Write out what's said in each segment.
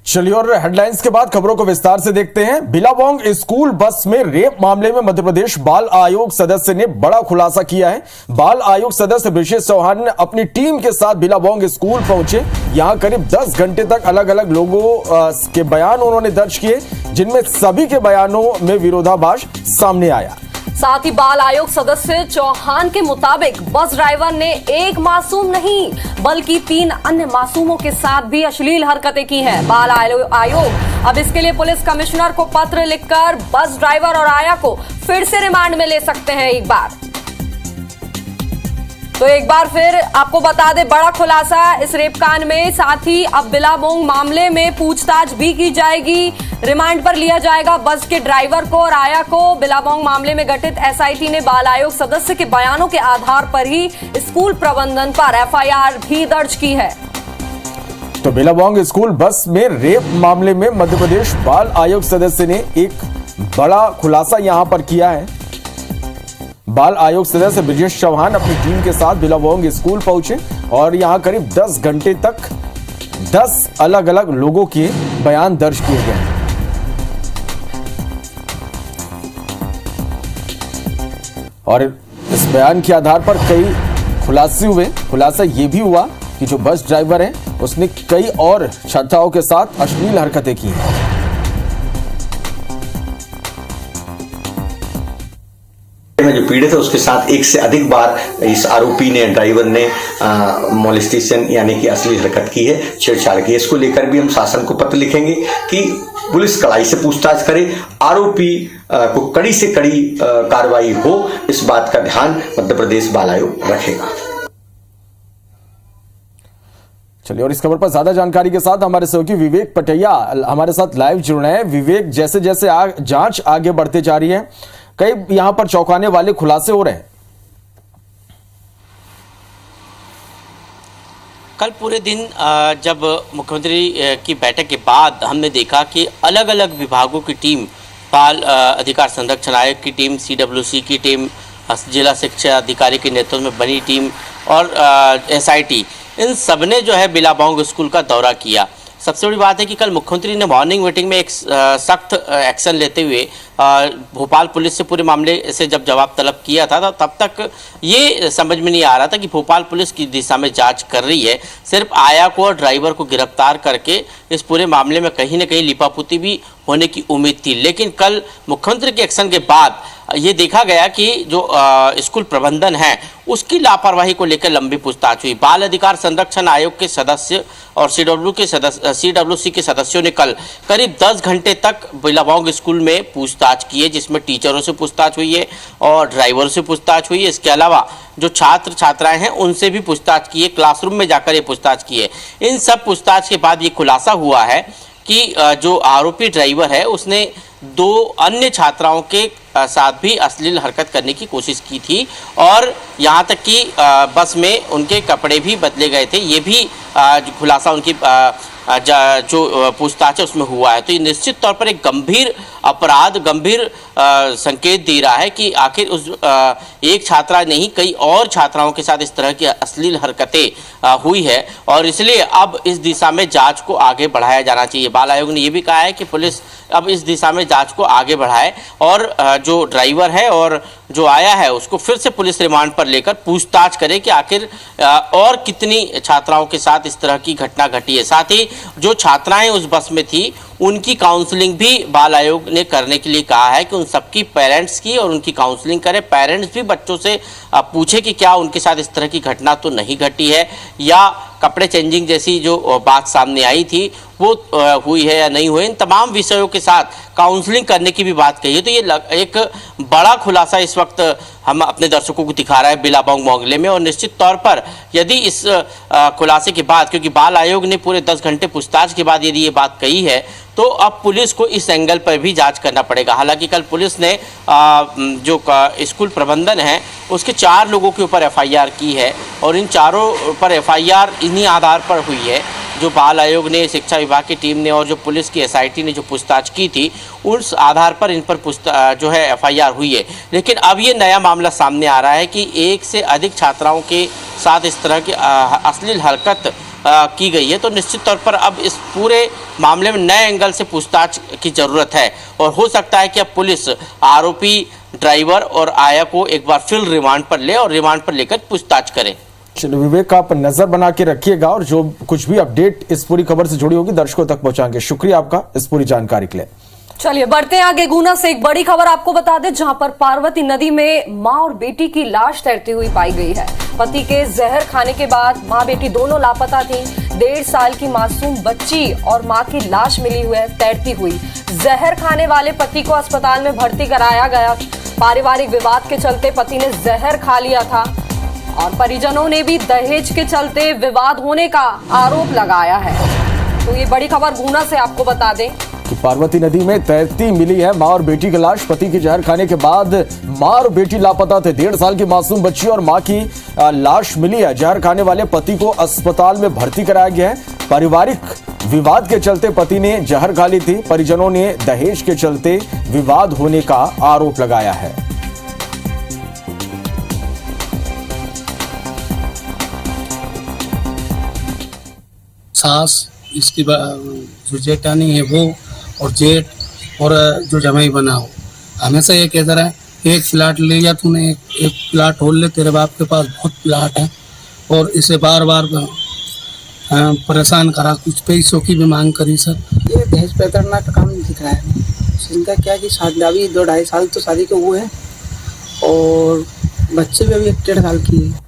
चलिए और हेडलाइंस के बाद खबरों को विस्तार से देखते हैं। बिलावांग स्कूल बस में रेप मामले में मध्य प्रदेश बाल आयोग सदस्य ने बड़ा खुलासा किया है। बाल आयोग सदस्य ब्रिजेश चौहान ने अपनी टीम के साथ बिलावांग स्कूल पहुंचे। यहां करीब 10 घंटे तक अलग अलग लोगों के बयान उन्होंने दर्ज किए, जिनमें सभी के बयानों में विरोधाभास सामने आया। साथ ही बाल आयोग सदस्य चौहान के मुताबिक बस ड्राइवर ने एक मासूम नहीं बल्कि 3 अन्य मासूमों के साथ भी अश्लील हरकतें की हैं। बाल आयोग अब इसके लिए पुलिस कमिश्नर को पत्र लिखकर बस ड्राइवर और आया को फिर से रिमांड में ले सकते हैं। एक बार फिर आपको बता दें, बड़ा खुलासा इस रेप कांड में। साथ ही अब बिलावांग मामले में पूछताछ भी की जाएगी। रिमांड पर लिया जाएगा बस के ड्राइवर को और आया को। बिलावांग मामले में गठित एसआईटी ने बाल आयोग सदस्य के बयानों के आधार पर ही स्कूल प्रबंधन पर एफआईआर भी दर्ज की है। तो बिलावांग स्कूल बस में रेप मामले में मध्य प्रदेश बाल आयोग सदस्य ने एक बड़ा खुलासा यहां पर किया है। बाल आयोग सदस्य ब्रिजेश चौहान अपनी टीम के साथ बिलावांग स्कूल पहुंचे और यहां करीब 10 घंटे तक 10 अलग अलग लोगों के बयान दर्ज किए गए। और इस बयान के आधार पर कई खुलासे हुए। खुलासा यह भी हुआ कि जो बस ड्राइवर है उसने कई और छात्राओं के साथ अश्लील हरकतें की हैं। में जो पीड़ित है उसके साथ एक से अधिक बार इस आरोपी ने, ड्राइवर ने मोलेस्टेशन यानी कि अश्लील हरकत की है, छेड़छाड़ की है। इसको लेकर भी हम शासन को पत्र लिखेंगे कि पुलिस कड़ाई से पूछताछ करे, आरोपी को कड़ी से कड़ी कार्रवाई हो। इस बात का ध्यान मध्य प्रदेश बाल आयोग रखेगा। चलिए और इस खबर पर ज्यादा जानकारी के साथ हमारे सहयोगी विवेक पटैया हमारे साथ लाइव जुड़ रहे हैं। विवेक, जैसे जैसे जांच आगे बढ़ते जा रही है, कई यहां पर चौंकाने वाले खुलासे हो रहे हैं। कल पूरे दिन जब मुख्यमंत्री की बैठक के बाद हमने देखा कि अलग अलग विभागों की टीम, बाल अधिकार संरक्षण आयोग की टीम, सीडब्ल्यूसी की टीम, जिला शिक्षा अधिकारी के नेतृत्व में बनी टीम और एसआईटी, इन सब ने जो है बिलावांग स्कूल का दौरा किया। सबसे बड़ी बात है कि कल मुख्यमंत्री ने मॉर्निंग मीटिंग में एक सख्त एक्शन लेते हुए भोपाल पुलिस से पूरे मामले से जब जवाब तलब किया था, तो तब तक ये समझ में नहीं आ रहा था कि भोपाल पुलिस की दिशा में जांच कर रही है। सिर्फ आया को और ड्राइवर को गिरफ्तार करके इस पूरे मामले में कहीं ना कहीं लिपापोती भी होने की उम्मीद थी। लेकिन कल मुख्यमंत्री के एक्शन के बाद ये देखा गया कि जो स्कूल प्रबंधन है उसकी लापरवाही को लेकर लंबी पूछताछ हुई। बाल अधिकार संरक्षण आयोग के सदस्य और सीडब्ल्यूसी के सदस्यों ने कल करीब 10 घंटे तक बिलावांग स्कूल में पूछताछ की है, जिसमें टीचरों से पूछताछ हुई है और ड्राइवर से पूछताछ हुई है। इसके अलावा जो छात्र छात्राएं हैं उनसे भी पूछताछ की है, क्लासरूम में जाकर ये पूछताछ की है। इन सब पूछताछ के बाद ये खुलासा हुआ है कि जो आरोपी ड्राइवर है उसने 2 अन्य छात्राओं के साथ भी अश्लील हरकत करने की कोशिश की थी और यहाँ तक कि बस में उनके कपड़े भी बदले गए थे। ये भी खुलासा उनकी जो पूछताछ है उसमें हुआ है। तो ये निश्चित तौर पर एक गंभीर अपराध, गंभीर संकेत दे रहा है कि आखिर उस एक छात्रा नहीं कई और छात्राओं के साथ इस तरह की अश्लील हरकतें हुई है और इसलिए अब इस दिशा में जांच को आगे बढ़ाया जाना चाहिए। बाल आयोग ने ये भी कहा है कि पुलिस अब इस दिशा में जांच को आगे बढ़ाए और जो ड्राइवर है और जो आया है उसको फिर से पुलिस रिमांड पर लेकर पूछताछ करे कि आखिर और कितनी छात्राओं के साथ इस तरह की घटना घटी है। साथ ही जो छात्राएं उस बस में थी उनकी काउंसलिंग भी बाल आयोग ने करने के लिए कहा है कि उन सबकी पेरेंट्स की और उनकी काउंसलिंग करें। पेरेंट्स भी बच्चों से पूछे कि क्या उनके साथ इस तरह की घटना तो नहीं घटी है या कपड़े चेंजिंग जैसी जो बात सामने आई थी वो हुई है या नहीं हुई। इन तमाम विषयों के साथ काउंसलिंग करने की भी बात कही है। तो ये एक बड़ा खुलासा इस वक्त हम अपने दर्शकों को दिखा रहा है बिलावांग मामले में और निश्चित तौर पर यदि इस खुलासे के बाद, क्योंकि बाल आयोग ने पूरे 10 घंटे पूछताछ के बाद यदि ये बात कही है तो अब पुलिस को इस एंगल पर भी जांच करना पड़ेगा। हालांकि कल पुलिस ने जो स्कूल प्रबंधन है उसके 4 लोगों के ऊपर एफआईआर की है और इन चारों पर एफआईआर इन्हीं आधार पर हुई है जो बाल आयोग ने, शिक्षा विभाग की टीम ने और जो पुलिस की एसआईटी ने जो पूछताछ की थी, उस आधार पर इन पर जो है एफआईआर हुई है। लेकिन अब ये नया मामला सामने आ रहा है कि एक से अधिक छात्राओं के साथ इस तरह की अश्लील हरकत की गई है। तो निश्चित तौर पर अब इस पूरे मामले में नए एंगल से पूछताछ की ज़रूरत है और हो सकता है कि अब पुलिस आरोपी ड्राइवर और आया को एक बार फिर रिमांड पर ले और रिमांड पर लेकर पूछताछ करे। चलो विवेक, आप नजर बना के रखिएगा और जो कुछ भी अपडेट इस पूरी खबर से जुड़ी होगी दर्शकों तक पहुंचाएंगे। शुक्रिया आपका इस पूरी जानकारी के लिए। चलिए बढ़ते हैं आगे। गुना से एक बड़ी खबर आपको बता दें, जहां पर पार्वती नदी में मां और बेटी की लाश तैरती हुई पाई गई है। पति के जहर खाने के बाद मां बेटी दोनों लापता थी। 1.5 साल की मासूम बच्ची और मां की लाश मिली हुई है तैरती हुई। जहर खाने वाले पति को अस्पताल में भर्ती कराया गया। पारिवारिक विवाद के चलते पति ने जहर खा लिया था और परिजनों ने भी दहेज के चलते विवाद होने का आरोप लगाया है। तो ये बड़ी खबर गुना से आपको बता दें कि पार्वती नदी में तैरती मिली है मां और बेटी की लाश। पति के जहर खाने के बाद मां और बेटी लापता थे। 1.5 साल की मासूम बच्ची और मां की लाश मिली है। जहर खाने वाले पति को अस्पताल में भर्ती कराया गया है। पारिवारिक विवाद के चलते पति ने जहर खा ली थी। परिजनों ने दहेज के चलते विवाद होने का आरोप लगाया है। सास, इसकी जो जेठानी है वो, और जेठ और जो जमाई बना हो, हमेशा ये कहता रहा है एक प्लाट ले जा तूने, एक प्लाट होल ले, तेरे बाप के पास बहुत प्लाट है। और इसे बार बार परेशान करा, कुछ पैसों की भी मांग करी। सर ये दहेज प्रताड़ना का काम दिख रहा है। इनका क्या कि शादी अभी 2-2.5 साल तो शादी के हुए हैं और बच्चे भी अभी 1-1.5 साल की है।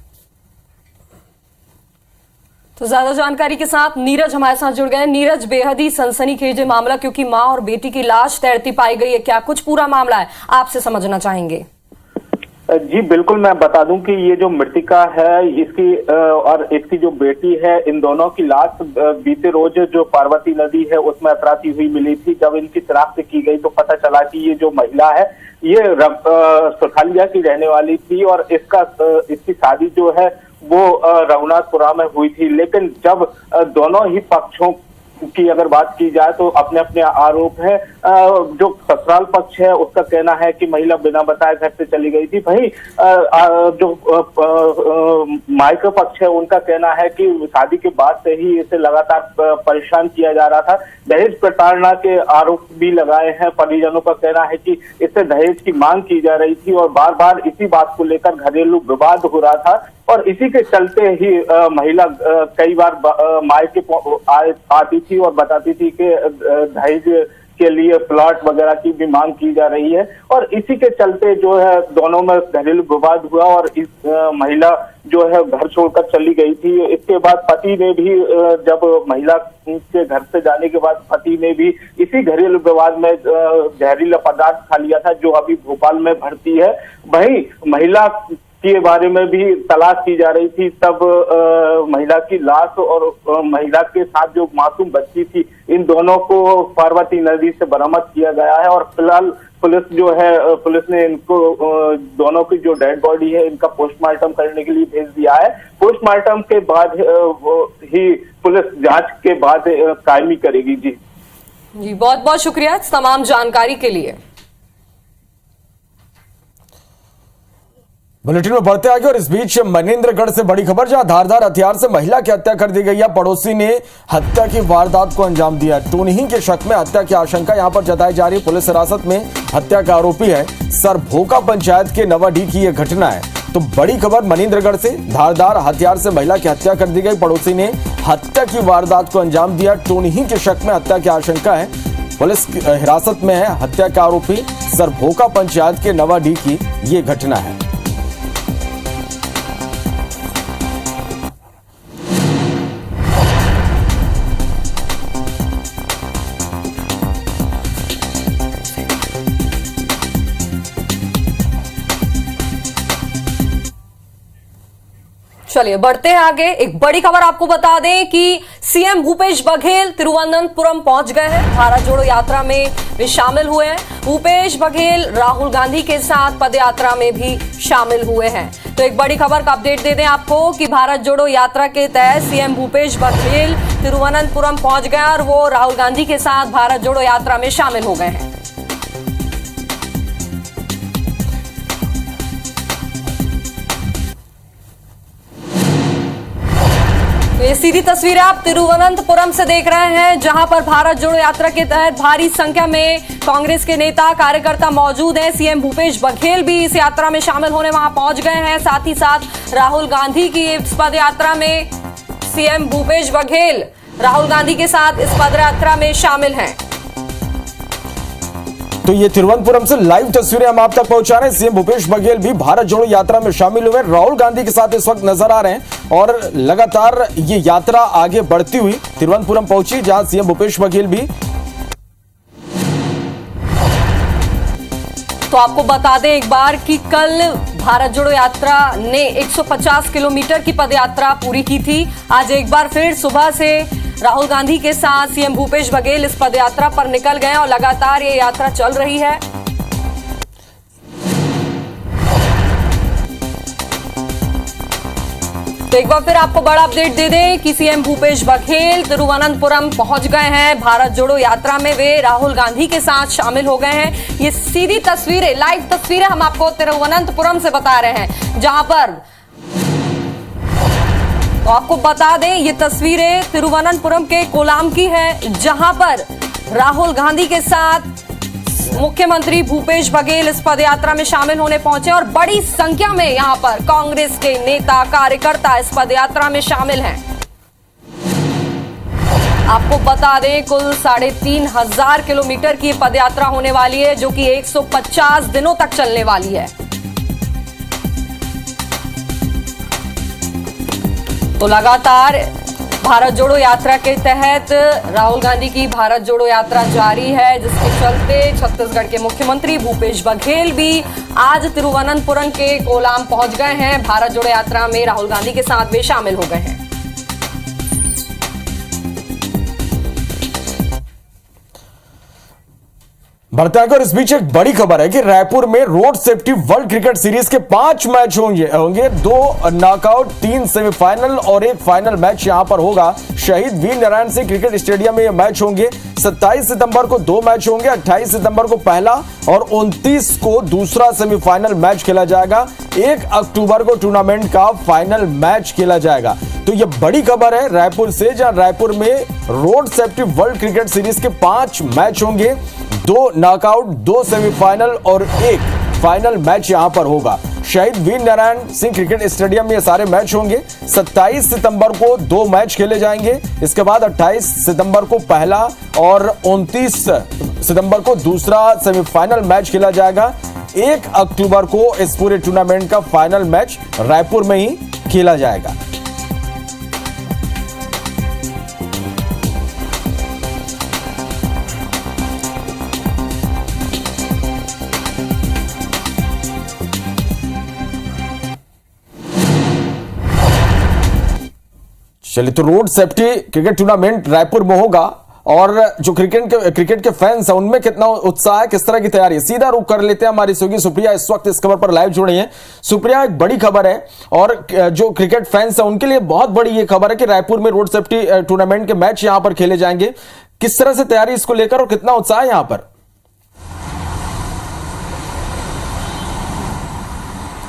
तो ज्यादा जानकारी के साथ नीरज हमारे साथ जुड़ गए। नीरज, बेहद ही सनसनीखेज मामला, क्योंकि मां और बेटी की लाश तैरती पाई गई है। क्या कुछ पूरा मामला है, आपसे समझना चाहेंगे। जी बिल्कुल, मैं बता दूं कि ये जो मृतिका है इसकी और इसकी जो बेटी है, इन दोनों की लाश बीते रोज जो पार्वती नदी है उसमें अतराती हुई मिली थी। जब इनकी शनाख्त की गई तो पता चला कि ये जो महिला है ये सुठालिया की रहने वाली थी और इसकी शादी जो है वो रघुनाथपुरा में हुई थी। लेकिन जब दोनों ही पक्षों की अगर बात की जाए तो अपने अपने आरोप है। जो ससुराल पक्ष है उसका कहना है कि महिला बिना बताए घर से चली गई थी। वहीं जो मायके पक्ष है उनका कहना है कि शादी के बाद से ही इसे लगातार परेशान किया जा रहा था। दहेज प्रताड़ना के आरोप भी लगाए हैं। परिजनों का कहना है कि इससे दहेज की मांग की जा रही थी और बार बार इसी बात को लेकर घरेलू विवाद हो रहा था और इसी के चलते ही महिला कई बार मायके आती थी और बताती थी कि दहेज के लिए प्लॉट वगैरह की भी मांग की जा रही है और इसी के चलते जो है दोनों में घरेलू विवाद हुआ और इस महिला जो है घर छोड़कर चली गई थी। इसके बाद पति ने भी जब महिला के घर से जाने के बाद पति ने भी इसी घरेलू विवाद में जहरीला पदार्थ खा लिया था, जो अभी भोपाल में भर्ती है। वहीं महिला के बारे में भी तलाश की जा रही थी। तब महिला की लाश और महिला के साथ जो मासूम बच्ची थी, इन दोनों को पार्वती नदी से बरामद किया गया है और फिलहाल पुलिस ने इनको दोनों की जो डेड बॉडी है इनका पोस्टमार्टम करने के लिए भेज दिया है। पोस्टमार्टम के बाद ही पुलिस जांच के बाद कायमी करेगी। जी बहुत बहुत शुक्रिया तमाम जानकारी के लिए। बुलेटिन में बढ़ते आगे और इस बीच मनेंद्रगढ़ से बड़ी खबर, जहां धारदार हथियार से महिला की हत्या कर दी गई है। पड़ोसी ने हत्या की वारदात को अंजाम दिया। टोनही के शक में हत्या की आशंका यहां पर जताई जा रही है। पुलिस हिरासत में हत्या का आरोपी है। सरभोका पंचायत के नवाडीह की यह घटना है। तो बड़ी खबर मनेंद्रगढ़ से, धारदार हथियार से महिला की हत्या कर दी गई। पड़ोसी ने हत्या की वारदात को अंजाम दिया। टोनही के शक में हत्या की आशंका है। पुलिस हिरासत में है हत्या का आरोपी। सरभोका पंचायत के नवाडीह की यह घटना है। चलिए बढ़ते हैं आगे। एक बड़ी खबर आपको बता दें कि सीएम भूपेश बघेल तिरुवनंतपुरम पहुंच गए हैं। भारत जोड़ो यात्रा में वे शामिल हुए हैं। भूपेश बघेल राहुल गांधी के साथ पदयात्रा में भी शामिल हुए हैं। तो एक बड़ी खबर का अपडेट दे दें आपको कि भारत जोड़ो यात्रा के तहत सीएम भूपेश बघेल तिरुवनंतपुरम पहुंच गए और वो राहुल गांधी के साथ भारत जोड़ो यात्रा में शामिल हो गए हैं। ये सीधी तस्वीरें आप तिरुवनंतपुरम से देख रहे हैं, जहां पर भारत जोड़ो यात्रा के तहत भारी संख्या में कांग्रेस के नेता कार्यकर्ता मौजूद हैं। सीएम भूपेश बघेल भी इस यात्रा में शामिल होने वहां पहुंच गए हैं। साथ ही साथ राहुल गांधी की इस पद यात्रा में सीएम भूपेश बघेल राहुल गांधी के साथ इस पद यात्रा में शामिल हैं। तो ये तिरुवनंतपुरम से लाइव तस्वीरें हम आप तक पहुंचा रहे हैं। सीएम भूपेश बघेल भी भारत जोड़ो यात्रा में शामिल हुए, राहुल गांधी के साथ इस वक्त नजर आ रहे हैं और लगातार ये यात्रा आगे बढ़ती हुई तिरुवनंतपुरम पहुंची, जहां सीएम भूपेश बघेल भी। तो आपको बता दें एक बार कि कल भारत जोड़ो यात्रा ने 150 किलोमीटर की पदयात्रा पूरी की थी। आज एक बार फिर सुबह से राहुल गांधी के साथ सीएम भूपेश बघेल इस पदयात्रा पर निकल गए और लगातार ये यात्रा चल रही है। तो एक बार फिर आपको बड़ा अपडेट दे दें कि सीएम भूपेश बघेल तिरुवनंतपुरम पहुंच गए हैं। भारत जोड़ो यात्रा में वे राहुल गांधी के साथ शामिल हो गए हैं। ये सीधी तस्वीरें, लाइव तस्वीरें हम आपको तिरुवनंतपुरम से बता रहे हैं, जहां पर तो आपको बता दें ये तस्वीरें तिरुवनंतपुरम के कोलाम की है, जहां पर राहुल गांधी के साथ मुख्यमंत्री भूपेश बघेल इस पदयात्रा में शामिल होने पहुंचे और बड़ी संख्या में यहां पर कांग्रेस के नेता कार्यकर्ता इस पदयात्रा में शामिल हैं। आपको बता दें कुल 3,500 किलोमीटर की पदयात्रा होने वाली है, जो कि 150 दिनों तक चलने वाली है। तो लगातार भारत जोड़ो यात्रा के तहत राहुल गांधी की भारत जोड़ो यात्रा जारी है, जिसके चलते छत्तीसगढ़ के मुख्यमंत्री भूपेश बघेल भी आज तिरुवनंतपुरम के कोलाम पहुंच गए हैं। भारत जोड़ो यात्रा में राहुल गांधी के साथ वे शामिल हो गए हैं। बढ़ते आगे और इस बीच एक बड़ी खबर है कि रायपुर में road safety world cricket series के 5 मैच होंगे 2 नॉकआउट, 3 सेमीफाइनल और 1 फाइनल मैच यहां पर होगा। शहीद वीर नारायण सिंह क्रिकेट स्टेडियम में ये मैच होंगे। 27 सितंबर को 2 मैच होंगे, 28 सितंबर को पहला और 29 को दूसरा सेमीफाइनल मैच खेला जाएगा। 1 अक्टूबर को टूर्नामेंट का फाइनल मैच खेला जाएगा। तो ये बड़ी खबर है रायपुर से, जहां रायपुर में road safety world cricket series के 5 मैच होंगे, 2 नॉकआउट, 2 सेमीफाइनल और 1 फाइनल मैच यहां पर होगा। शहीद वीर नारायण सिंह क्रिकेट स्टेडियम में ये सारे मैच होंगे। 27 सितंबर को 2 मैच खेले जाएंगे, इसके बाद 28 सितंबर को पहला और 29 सितंबर को दूसरा सेमीफाइनल मैच खेला जाएगा। 1 अक्टूबर को इस पूरे टूर्नामेंट का फाइनल मैच रायपुर में ही खेला जाएगा। चलिए, तो road safety cricket tournament Raipur में होगा और जो क्रिकेट के फैंस हैं उनमें कितना उत्साह है, किस तरह की तैयारी है, सीधा रुख कर लेते हैं। हमारी सहयोगी सुप्रिया इस वक्त इस खबर पर लाइव जुड़ी हैं। सुप्रिया, एक बड़ी खबर है और जो क्रिकेट फैंस हैं उनके लिए बहुत बड़ी ये खबर है कि रायपुर में रोड सेफ्टी टूर्नामेंट के मैच यहां पर खेले जाएंगे। किस तरह से तैयारी इसको लेकर और कितना उत्साह है यहां पर?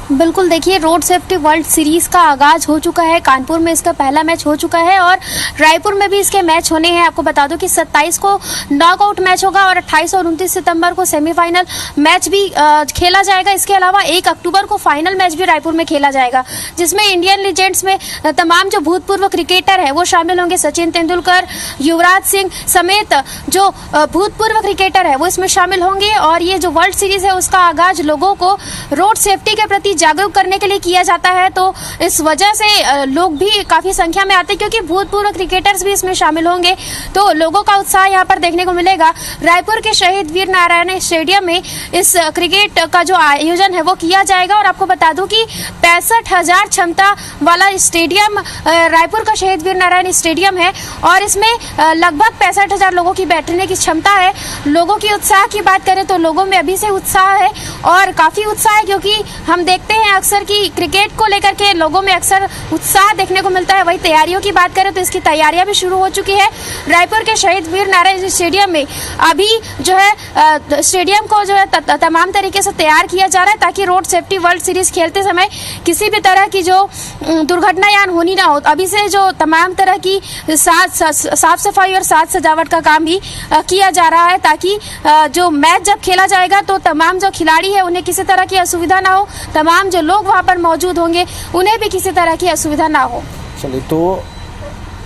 बिल्कुल, देखिए रोड सेफ्टी वर्ल्ड सीरीज का आगाज हो चुका है। कानपुर में इसका पहला मैच हो चुका है और रायपुर में भी इसके मैच होने हैं। आपको बता दूं कि 27 को नॉकआउट मैच होगा और 28 और 29 सितंबर को सेमीफाइनल मैच भी खेला जाएगा। इसके अलावा 1 अक्टूबर को फाइनल मैच भी रायपुर में खेला जाएगा, जिसमें इंडियन लीजेंड्स में तमाम जो भूतपूर्व क्रिकेटर है वो शामिल होंगे। सचिन तेंदुलकर, युवराज सिंह समेत जो भूतपूर्व क्रिकेटर है वो इसमें शामिल होंगे। और ये जो वर्ल्ड सीरीज है उसका आगाज लोगों को रोड सेफ्टी के प्रति जागरूक करने के लिए किया जाता है, तो इस वजह से लोग भी काफ़ी संख्या में आते हैं, क्योंकि भूतपूर्व क्रिकेटर्स भी इसमें शामिल होंगे, तो लोगों का उत्साह यहाँ पर देखने को मिलेगा। रायपुर के शहीद वीर नारायण स्टेडियम में इस क्रिकेट का जो आयोजन है वो किया जाएगा। और आपको बता दूं कि 65,000 क्षमता वाला स्टेडियम रायपुर का शहीद वीर नारायण स्टेडियम है और इसमें लगभग 65,000 लोगों की बैठने की क्षमता है। लोगों की उत्साह की बात करें तो लोगों में अभी से उत्साह है और काफ़ी उत्साह है, क्योंकि हम देखते हैं अक्सर कि क्रिकेट को लेकर के लोगों में अक्सर उत्साह देखने को मिलता है। वही तैयारियों की बात करें तो इसकी तैयारियां भी शुरू हो चुकी है। रायपुर के शहीद वीर नारायण स्टेडियम में अभी जो है स्टेडियम को जो है तमाम तरीके से तैयार किया जा रहा है, ताकि रोड सेफ्टी वर्ल्ड सीरीज खेलते समय किसी भी तरह की जो दुर्घटना या अनहोनी ना हो। अभी से जो तमाम तरह की साफ सफाई और साज सजावट का काम भी किया जा रहा है, ताकि जो मैच जब खेला जाएगा तो तमाम जो खिलाड़ी है उन्हें किसी तरह की असुविधा ना हो, तमाम जो लोग वहां पर मौजूद होंगे उन्हें भी किसी तरह की असुविधा ना हो। चलिए, तो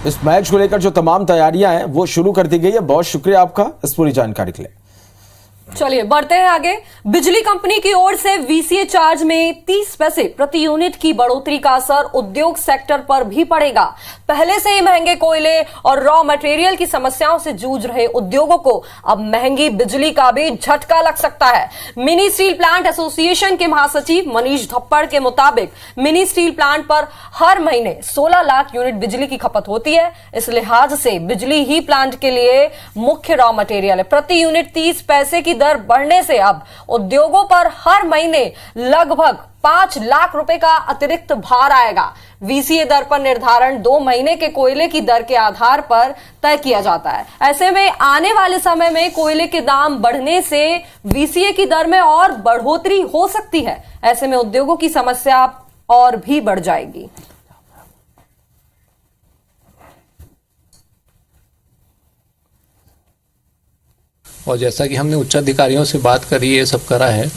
इस मैच को लेकर जो तमाम तैयारियां हैं वो शुरू कर दी गई है। बहुत शुक्रिया आपका इस पूरी जानकारी के लिए। चलिए बढ़ते हैं आगे। बिजली कंपनी की ओर से वीसीए चार्ज में 30 पैसे प्रति यूनिट की बढ़ोतरी का असर उद्योग सेक्टर पर भी पड़ेगा। पहले से ही महंगे कोयले और रॉ मटेरियल की समस्याओं से जूझ रहे उद्योगों को अब महंगी बिजली का भी झटका लग सकता है। मिनी स्टील प्लांट एसोसिएशन के महासचिव मनीष धप्पड़ के मुताबिक मिनी स्टील प्लांट पर हर महीने 16 लाख यूनिट बिजली की खपत होती है। इस लिहाज से बिजली ही प्लांट के लिए मुख्य रॉ मटेरियल है। प्रति यूनिट 30 पैसे की दर बढ़ने से अब उद्योगों पर हर महीने लगभग 5 लाख रुपए का अतिरिक्त भार आएगा। वीसीए दर पर निर्धारण 2 महीने के कोयले की दर के आधार पर तय किया जाता है। ऐसे में आने वाले समय में कोयले के दाम बढ़ने से वीसीए की दर में और बढ़ोतरी हो सकती है। ऐसे में उद्योगों की समस्या और भी बढ़ जाएगी। और जैसा कि हमने उच्च अधिकारियों से बात करी, ये सब करा है,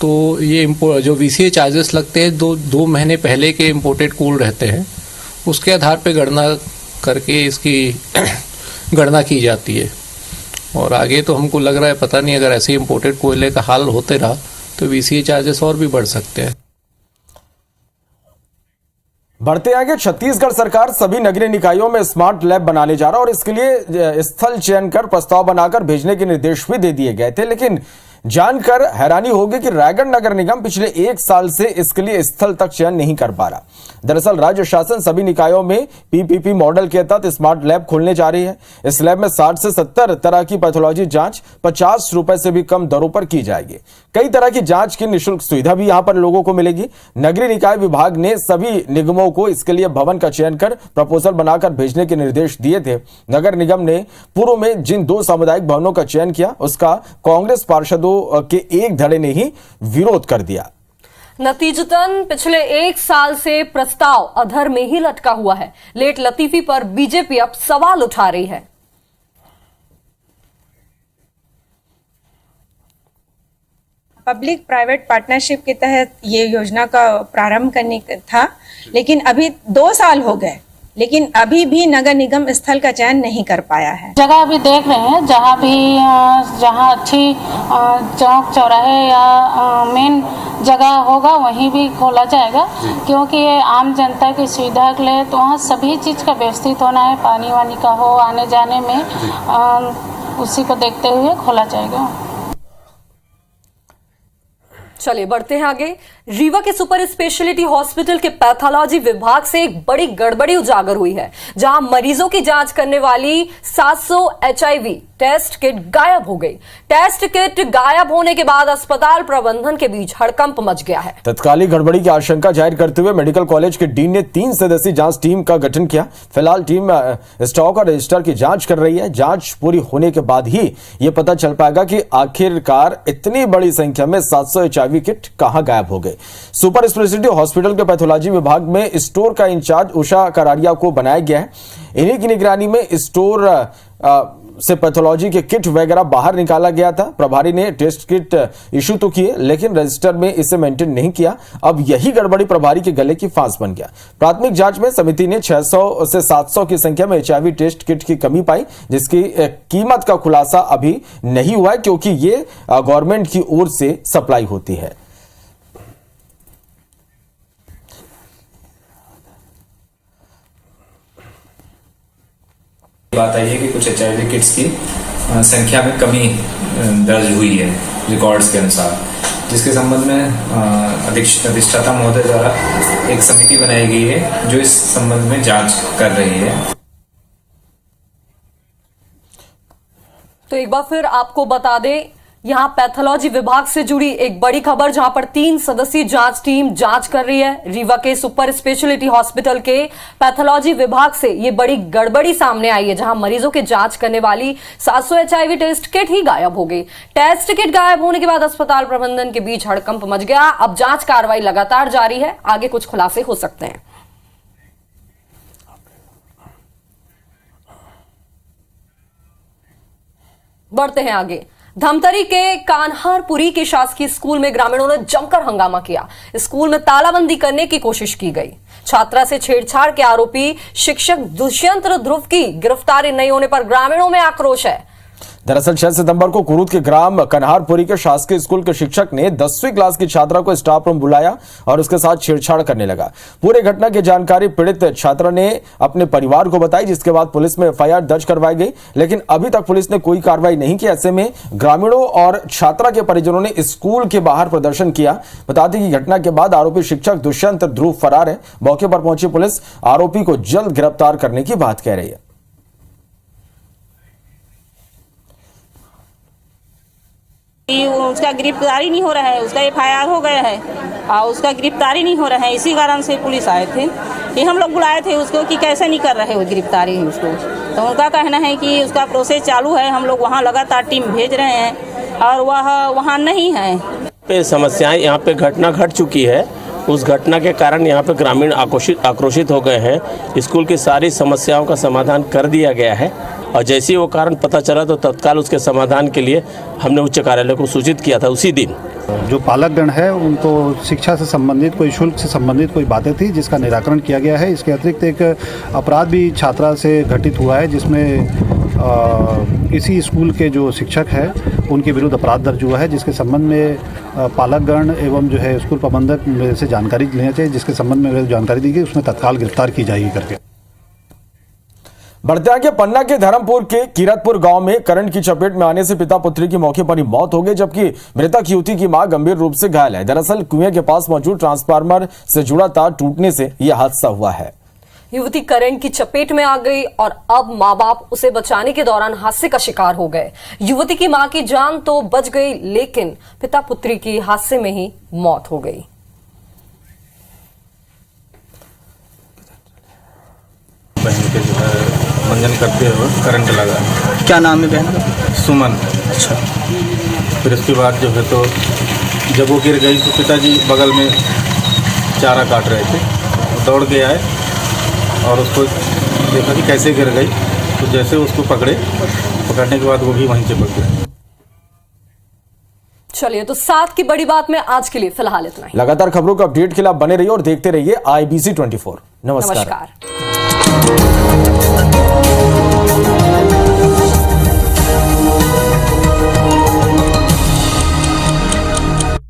तो ये जो वीसीए चार्जेस लगते हैं 2 महीने पहले के इम्पोर्टेड कूल रहते हैं, उसके आधार पे गणना करके इसकी गणना की जाती है। और आगे तो हमको लग रहा है, पता नहीं, अगर ऐसे इम्पोर्टेड कोयले का हाल होते रहा तो वीसीए चार्जेस और भी बढ़ सकते हैं। बढ़ते आगे, छत्तीसगढ़ सरकार सभी नगरीय निकायों में स्मार्ट लैब बनाने जा रहा है और इसके लिए स्थल चयन कर प्रस्ताव बनाकर भेजने के निर्देश भी दे दिए गए थे। लेकिन जानकर हैरानी होगी कि रायगढ़ नगर निगम पिछले 1 साल से इसके लिए स्थल तक चयन नहीं कर पा रहा। दरअसल राज्य शासन सभी निकायों में पीपीपी मॉडल के तहत स्मार्ट लैब खोलने जा रही है। इस लैब में 60 से 70 तरह की पैथोलॉजी जांच 50 रुपए से भी कम दरों पर की जाएगी। कई तरह की जांच की निःशुल्क सुविधा भी यहां पर लोगों को मिलेगी। नगरीय निकाय विभाग ने सभी निगमों को इसके लिए भवन का चयन कर प्रपोजल बनाकर भेजने के निर्देश दिए थे। नगर निगम ने पूर्व में जिन 2 सामुदायिक भवनों का चयन किया, उसका कांग्रेस पार्षदों के एक धड़े ने ही विरोध कर दिया। नतीजतन पिछले 1 साल से प्रस्ताव अधर में ही लटका हुआ है। लेट लतीफी पर बीजेपी अब सवाल उठा रही है। पब्लिक प्राइवेट पार्टनरशिप के तहत ये योजना का प्रारंभ करने का था, लेकिन अभी 2 साल हो गए, लेकिन अभी भी नगर निगम स्थल का चयन नहीं कर पाया है। जगह अभी देख रहे हैं, जहाँ अच्छी चौक चौराहे या मेन जगह होगा वहीं भी खोला जाएगा, क्योंकि ये आम जनता की सुविधा के लिए, तो वहाँ सभी चीज़ का व्यवस्थित होना है, पानी वानी का हो, आने जाने में, उसी को देखते हुए खोला जाएगा। चलिए बढ़ते हैं आगे। रीवा के सुपर स्पेशलिटी हॉस्पिटल के पैथोलॉजी विभाग से एक बड़ी गड़बड़ी उजागर हुई है, जहां मरीजों की जांच करने वाली 700 HIV टेस्ट किट गायब हो गई। टेस्ट किट गायब होने के बाद अस्पताल प्रबंधन के बीच हड़कंप मच गया है। तत्कालीन गड़बड़ी की आशंका जाहिर करते हुए मेडिकल कॉलेज के डीन ने 3 सदस्यीय जांच टीम का गठन किया। फिलहाल टीम स्टॉक और रजिस्टर की जांच कर रही है। जांच पूरी होने के बाद ही यह पता चल पाएगा कि आखिरकार इतनी बड़ी संख्या में 700 HIV किट कहां गायब हो गए। सुपर स्पेशलिटी हॉस्पिटल के पैथोलॉजी विभाग में स्टोर का इंचार्ज उषा करारिया को बनाया गया है। इन्हीं की निगरानी में स्टोर से पैथोलॉजी के किट वगैरह बाहर निकाला गया था। प्रभारी ने टेस्ट किट इशू तो किए, लेकिन रजिस्टर में इसे मेंटेन नहीं किया। अब यही गड़बड़ी प्रभारी के गले की फांस बन गया। प्राथमिक जांच में समिति ने 600 से 700 की संख्या में HIV टेस्ट किट की कमी पाई, जिसकी कीमत का खुलासा अभी नहीं हुआ है, क्योंकि ये गवर्नमेंट की ओर से सप्लाई होती है। बात आई है कि कुछ HIV किट्स की संख्या में कमी दर्ज हुई है रिकॉर्ड्स के अनुसार, जिसके संबंध में अधिष्ठाता महोदय द्वारा एक समिति बनाई गई है जो इस संबंध में जांच कर रही है। तो एक बार फिर आपको बता दें, यहां पैथोलॉजी विभाग से जुड़ी एक बड़ी खबर, जहां पर 3 सदस्यीय जांच टीम जांच कर रही है। रीवा के सुपर स्पेशलिटी हॉस्पिटल के पैथोलॉजी विभाग से ये बड़ी गड़बड़ी सामने आई है, जहां मरीजों के जांच करने वाली 700 HIV टेस्ट किट ही गायब हो गई। टेस्ट किट गायब होने के बाद अस्पताल प्रबंधन के बीच हड़कंप मच गया। अब जांच कार्रवाई लगातार जारी है, आगे कुछ खुलासे हो सकते हैं। बढ़ते हैं आगे। धमतरी के कान्हारपुरी के शासकीय स्कूल में ग्रामीणों ने जमकर हंगामा किया। स्कूल में तालाबंदी करने की कोशिश की गई। छात्रा से छेड़छाड़ के आरोपी शिक्षक दुष्यंत ध्रुव की गिरफ्तारी नहीं होने पर ग्रामीणों में आक्रोश है। दरअसल 6 सितंबर को कुरूद के ग्राम कन्हारपुरी के शासकीय स्कूल के शिक्षक ने 10वीं क्लास की छात्रा को स्टाफ रूम बुलाया और उसके साथ छेड़छाड़ करने लगा। पूरी घटना की जानकारी पीड़ित छात्रा ने अपने परिवार को बताई, जिसके बाद पुलिस में FIR दर्ज करवाई गई, लेकिन अभी तक पुलिस ने कोई कार्रवाई नहीं की। ऐसे में ग्रामीणों और छात्रा के परिजनों ने स्कूल के बाहर प्रदर्शन किया। बता दें कि घटना के बाद आरोपी शिक्षक दुष्यंत ध्रुव फरार है। मौके पर पहुंची पुलिस आरोपी को जल्द गिरफ्तार करने की बात कह रही है। उसका गिरफ्तारी नहीं हो रहा है, उसका FIR हो गया है और उसका गिरफ्तारी नहीं हो रहा है। इसी कारण से पुलिस आए थे कि हम लोग बुलाए थे उसको कि कैसे नहीं कर रहे वो गिरफ्तारी उसको। तो उनका कहना है कि उसका प्रोसेस चालू है, हम लोग वहाँ लगातार टीम भेज रहे हैं और वह वहाँ नहीं है। पे समस्याएं यहाँ पे घटना घट चुकी है। उस घटना के कारण यहाँ पे ग्रामीण आक्रोशित हो गए हैं। स्कूल की सारी समस्याओं का समाधान कर दिया गया है और जैसे ही वो कारण पता चला तो तत्काल उसके समाधान के लिए हमने उच्च कार्यालय को सूचित किया था उसी दिन। जो पालकगण है उनको शिक्षा से संबंधित कोई शुल्क से संबंधित कोई बातें थी जिसका निराकरण किया गया है। इसके अतिरिक्त एक अपराध भी छात्रा से घटित हुआ है, जिसमें इसी स्कूल के जो शिक्षक हैं उनके विरुद्ध अपराध दर्ज हुआ है, जिसके संबंध में पालकगण एवं जो है स्कूल प्रबंधक से जानकारी लेना चाहिए, जिसके संबंध में जानकारी दी गई उसमें तत्काल गिरफ्तार की जाएगी करके। बढ़ते आगे, पन्ना के धर्मपुर के कीरतपुर गांव में करंट की चपेट में आने से पिता पुत्री की मौके पर ही मौत हो गई, जबकि मृतक युवती की मां गंभीर रूप से घायल है। दरअसल कुएं के पास मौजूद ट्रांसफार्मर से जुड़ा तार टूटने से यह हादसा हुआ है। युवती करंट की चपेट में आ गई और अब माँ बाप उसे बचाने के दौरान हादसे का शिकार हो गए। युवती की मां की जान तो बच गई, लेकिन पिता पुत्री की हादसे में ही मौत हो गई। बहन के जो है मंजन करते हुए करंट लगा। क्या नाम है बहन का? सुमन। अच्छा। फिर उसके बाद जो है तो जब वो गिर गई तो पिताजी बगल में चारा काट रहे थे, दौड़ के आए और उसको देखा कि कैसे गिर गई, तो जैसे उसको पकड़ने के बाद वो भी वहीं चिपक गया। चलिए, तो 7 की बड़ी बात में आज के लिए फिलहाल इतना ही। लगातार खबरों का अपडेट के लिए आप बने रहिए और देखते रहिए IBC 24। नमस्कार।